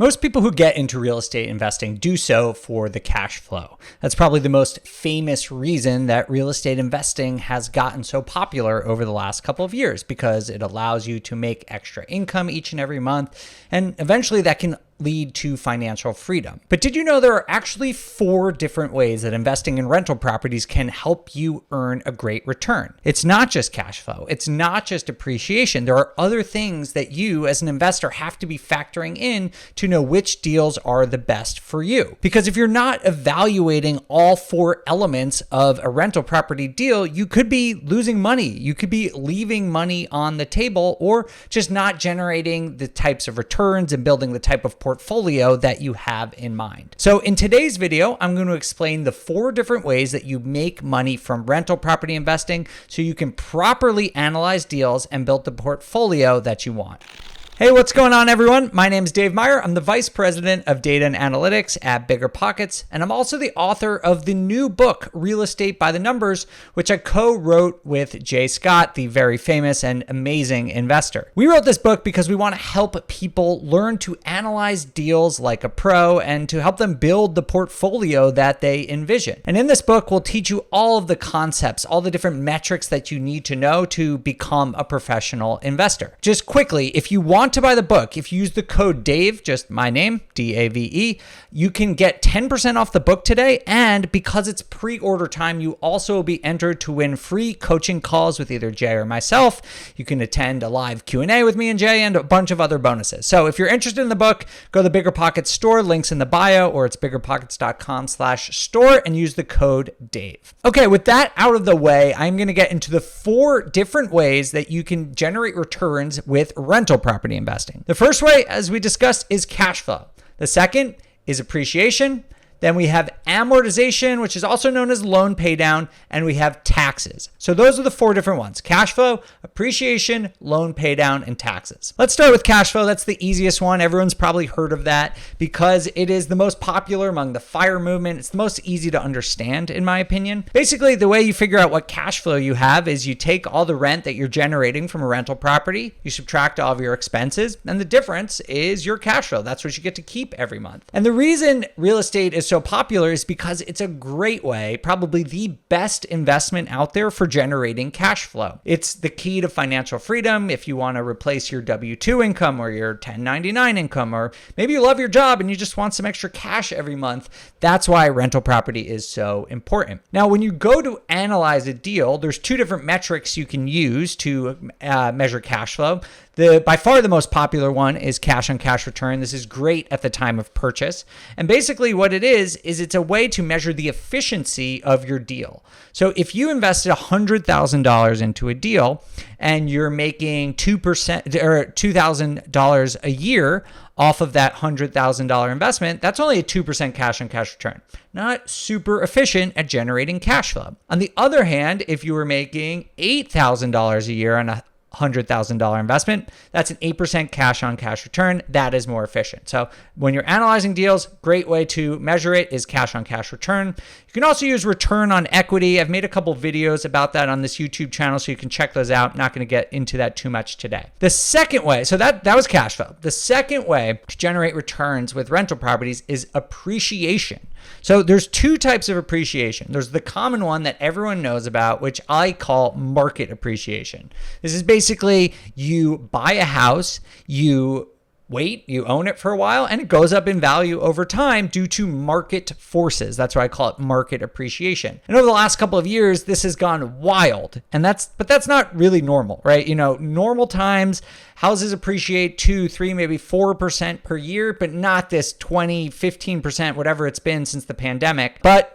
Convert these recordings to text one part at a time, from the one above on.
Most people who get into real estate investing do so for the cash flow. That's probably the most famous reason that real estate investing has gotten so popular over the last couple of years, because it allows you to make extra income each and every month, and eventually that can lead to financial freedom. But did you know there are actually 4 different ways that investing in rental properties can help you earn a great return? It's not just cash flow. It's not just appreciation. There are other things that you as an investor have to be factoring in to know which deals are the best for you. Because if you're not evaluating all 4 elements of a rental property deal, you could be losing money. You could be leaving money on the table, or just not generating the types of returns and building the type of portfolio that you have in mind. So in today's video, I'm going to explain the 4 different ways that you make money from rental property investing so you can properly analyze deals and build the portfolio that you want. Hey, what's going on, everyone? My name is Dave Meyer. I'm the Vice President of Data and Analytics at BiggerPockets, and I'm also the author of the new book, Real Estate by the Numbers, which I co-wrote with Jay Scott, the very famous and amazing investor. We wrote this book because we want to help people learn to analyze deals like a pro and to help them build the portfolio that they envision. And in this book, we'll teach you all of the concepts, all the different metrics that you need to know to become a professional investor. Just quickly, if you want to buy the book, if you use the code DAVE, just my name, DAVE, you can get 10% off the book today. And because it's pre-order time, you also will be entered to win free coaching calls with either Jay or myself. You can attend a live Q&A with me and Jay and a bunch of other bonuses. So if you're interested in the book, go to the BiggerPockets store, links in the bio, or it's biggerpockets.com/store, and use the code DAVE. Okay, with that out of the way, I'm going to get into the 4 different ways that you can generate returns with rental property investing. The first way, as we discussed, is cash flow. The second is appreciation. Then we have amortization, which is also known as loan paydown, and we have taxes. So those are the 4 different ones: cash flow, appreciation, loan paydown, and taxes. Let's start with cash flow. That's the easiest one. Everyone's probably heard of that because it is the most popular among the FIRE movement. It's the most easy to understand, in my opinion. Basically, the way you figure out what cash flow you have is you take all the rent that you're generating from a rental property, you subtract all of your expenses, and the difference is your cash flow. That's what you get to keep every month. And the reason real estate is so popular is because it's a great way, probably the best investment out there for generating cash flow. It's the key to financial freedom. If you want to replace your W-2 income or your 1099 income, or maybe you love your job and you just want some extra cash every month, that's why rental property is so important. Now, when you go to analyze a deal, there's 2 different metrics you can use to measure cash flow. By far the most popular one is cash on cash return. This is great at the time of purchase. And basically what it is it's a way to measure the efficiency of your deal. So if you invested $100,000 into a deal and you're making 2% or $2,000 a year off of that $100,000 investment, that's only a 2% cash on cash return. Not super efficient at generating cash flow. On the other hand, if you were making $8,000 a year on a $100,000 investment, that's an 8% cash on cash return. That is more efficient. So when you're analyzing deals, great way to measure it is cash on cash return. You can also use return on equity. I've made a couple videos about that on this YouTube channel, so you can check those out. Not going to get into that too much today. The second way, so that was cash flow. The second way to generate returns with rental properties is appreciation. So there's 2 types of appreciation. There's the common one that everyone knows about, which I call market appreciation. This is basically you buy a house, you own it for a while, and it goes up in value over time due to market forces. That's why I call it market appreciation. And over the last couple of years, this has gone wild. But that's not really normal, right? Normal times, houses appreciate 2, 3, maybe 4% per year, but not this 20, 15%, whatever it's been since the pandemic. But,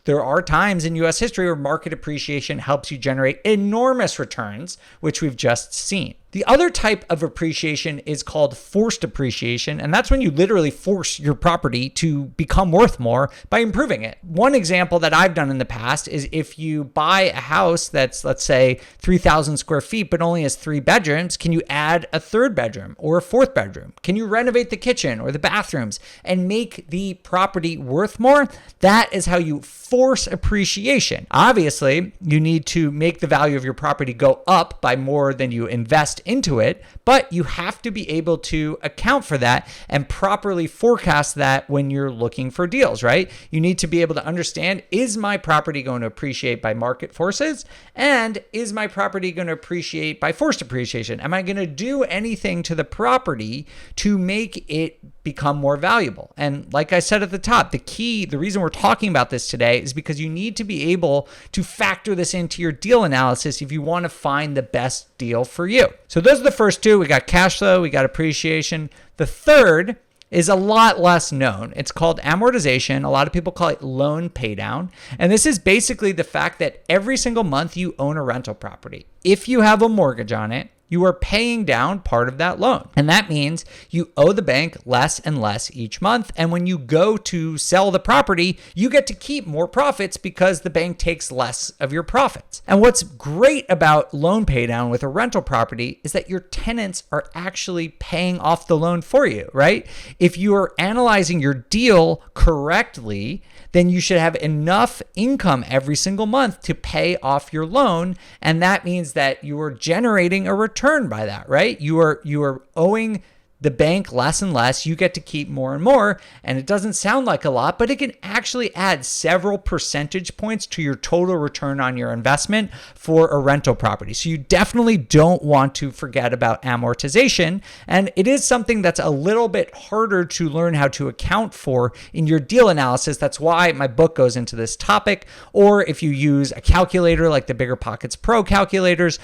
there are times in U.S. history where market appreciation helps you generate enormous returns, which we've just seen. The other type of appreciation is called forced appreciation, and that's when you literally force your property to become worth more by improving it. One example that I've done in the past is if you buy a house that's, let's say, 3,000 square feet, but only has 3 bedrooms, can you add a 3rd bedroom or a 4th bedroom? Can you renovate the kitchen or the bathrooms and make the property worth more? That is how you force appreciation. Obviously, you need to make the value of your property go up by more than you invest into it, but you have to be able to account for that and properly forecast that when you're looking for deals, right? You need to be able to understand, is my property going to appreciate by market forces? And is my property going to appreciate by forced appreciation? Am I going to do anything to the property to make it become more valuable? And like I said at the top, the reason we're talking about this today is because you need to be able to factor this into your deal analysis if you want to find the best deal for you. So those are the first two. We got cash flow, we got appreciation. The third is a lot less known. It's called amortization. A lot of people call it loan paydown. And this is basically the fact that every single month you own a rental property. If you have a mortgage on it, you are paying down part of that loan. And that means you owe the bank less and less each month. And when you go to sell the property, you get to keep more profits because the bank takes less of your profits. And what's great about loan paydown with a rental property is that your tenants are actually paying off the loan for you, right? If you are analyzing your deal correctly, then you should have enough income every single month to pay off your loan. And that means that you are generating a return by that, right? You are owing the bank less and less, you get to keep more and more. And it doesn't sound like a lot, but it can actually add several percentage points to your total return on your investment for a rental property. So you definitely don't want to forget about amortization. And it is something that's a little bit harder to learn how to account for in your deal analysis. That's why my book goes into this topic. Or if you use a calculator like the BiggerPockets Pro calculators,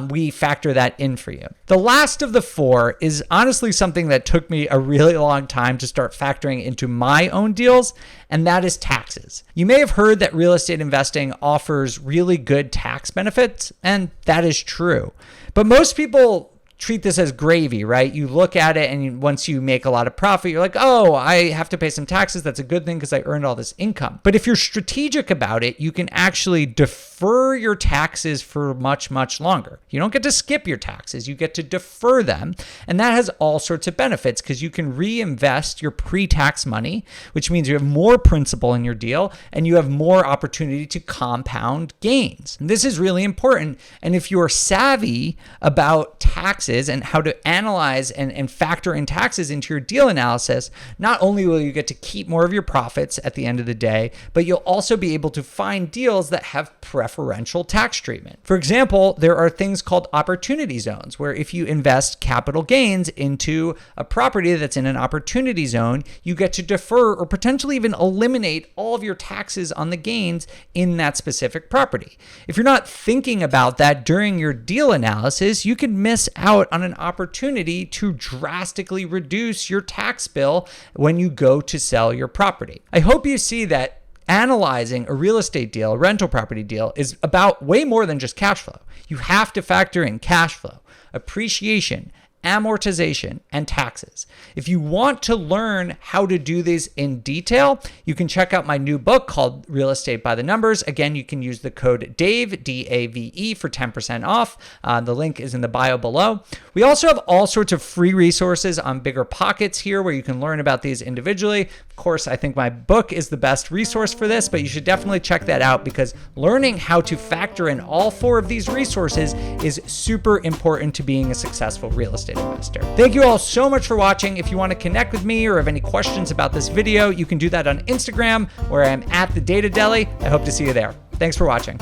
we factor that in for you. The last of the four is honestly something that took me a really long time to start factoring into my own deals, and that is taxes. You may have heard that real estate investing offers really good tax benefits, and that is true. But most people treat this as gravy, right? You look at it and once you make a lot of profit, you're like, oh, I have to pay some taxes. That's a good thing because I earned all this income. But if you're strategic about it, you can actually defer your taxes for much, much longer. You don't get to skip your taxes. You get to defer them. And that has all sorts of benefits because you can reinvest your pre-tax money, which means you have more principal in your deal and you have more opportunity to compound gains. And this is really important. And if you're savvy about taxes and how to analyze and factor in taxes into your deal analysis, not only will you get to keep more of your profits at the end of the day, but you'll also be able to find deals that have preferential tax treatment. For example, there are things called opportunity zones, where if you invest capital gains into a property that's in an opportunity zone, you get to defer or potentially even eliminate all of your taxes on the gains in that specific property. If you're not thinking about that during your deal analysis, you could miss out on an opportunity to drastically reduce your tax bill when you go to sell your property. I hope you see that analyzing a real estate deal, a rental property deal, is about way more than just cash flow. You have to factor in cash flow, appreciation, amortization, and taxes. If you want to learn how to do these in detail, you can check out my new book called Real Estate by the Numbers. Again, you can use the code DAVE, D-A-V-E, for 10% off. The link is in the bio below. We also have all sorts of free resources on BiggerPockets here where you can learn about these individually. Of course, I think my book is the best resource for this, but you should definitely check that out because learning how to factor in all four of these resources is super important to being a successful real estate investor. Thank you all so much for watching. If you want to connect with me or have any questions about this video, you can do that on Instagram where I'm at the Data Deli. I hope to see you there. Thanks for watching.